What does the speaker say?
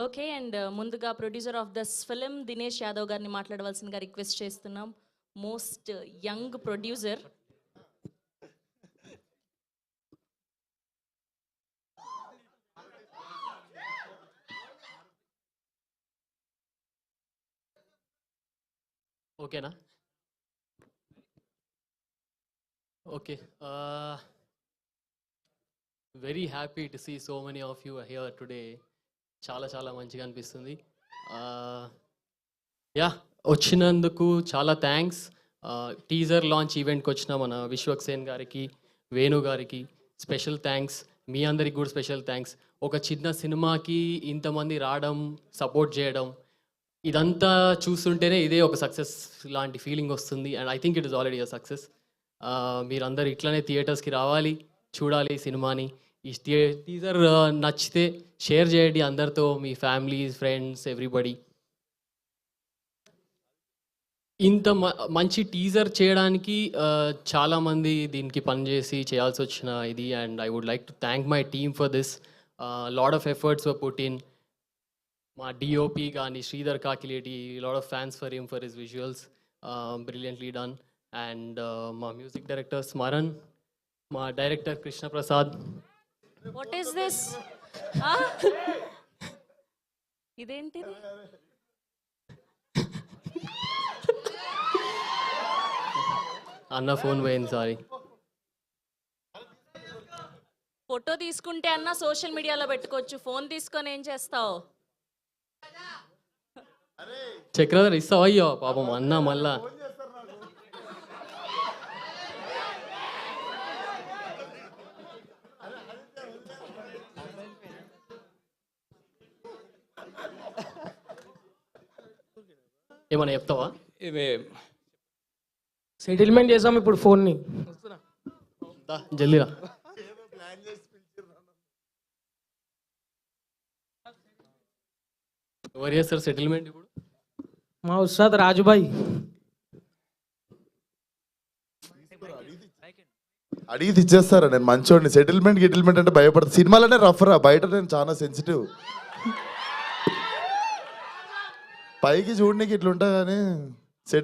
Okay. And ముందుగా producer of this film Dinesh Yadav గారిని మాట్లాడవలసిందిగా రిక్వెస్ట్ చేస్తున్నాం. Most young producer. ఓకేనా? Okay. Very happy to see so many of you here today. చాలా చాలా మంచిగా అనిపిస్తుంది. యా, వచ్చినందుకు చాలా థ్యాంక్స్. టీజర్ లాంచ్ ఈవెంట్కి వచ్చిన మన విశ్వక్సేన్ గారికి, వేణు గారికి స్పెషల్ థ్యాంక్స్. మీ అందరికి కూడా స్పెషల్ థ్యాంక్స్. ఒక చిన్న సినిమాకి ఇంతమంది రావడం, సపోర్ట్ చేయడం, ఇదంతా చూస్తుంటేనే ఇదే ఒక సక్సెస్ లాంటి ఫీలింగ్ వస్తుంది. And I think it is already a success. మీరందరూ ఇట్లనే థియేటర్స్కి రావాలి, చూడాలి సినిమాని. ఈ టీజర్ నచ్చితే షేర్ చేయండి అందరితో, మీ ఫ్యామిలీస్, ఫ్రెండ్స్, ఎవ్రీబడి. ఇంత మంచి టీజర్ చేయడానికి చాలామంది దీనికి పనిచేసి చేయాల్సి వచ్చిన ఇది. And I would like to thank my team for this. Lot of efforts were put in. మా డిఓపి కానీ Sridhar Kakileti, lot of fans for him for his visuals, brilliantly done. And మా మ్యూజిక్ డైరెక్టర్ స్మరణ్, మా director Krishna Prasad. What is this? ఇదేంటిది? అన్న phone పోయింది, sorry. Photo తీసుకుంటే అన్న social మీడియాలో పెట్టుకోవచ్చు, ఫోన్ తీసుకొని ఏం చేస్తావు? చక్రధర్ ఇస్తావా? అయ్యో పాపం అన్న మళ్ళా. ఏమన్నా చెప్తావా? సెటిల్మెంట్ చేసాం ఇప్పుడు ఫోన్ని. జల్దీరా. ఎవరు చేస్తారు సెటిల్మెంట్ ఇప్పుడు? మా ఉస్తాద్ రాజుభాయ్. అడిగి ఇచ్చేస్తారా? నేను మంచోడిని. సెటిల్మెంట్ గిటిల్మెంట్ అంటే భయపడతా. సినిమాలోనే రఫ్ రా, బయట నేను చాలా సెన్సిటివ్. పైకి చూడనీకి ఇట్లుంటా కానీ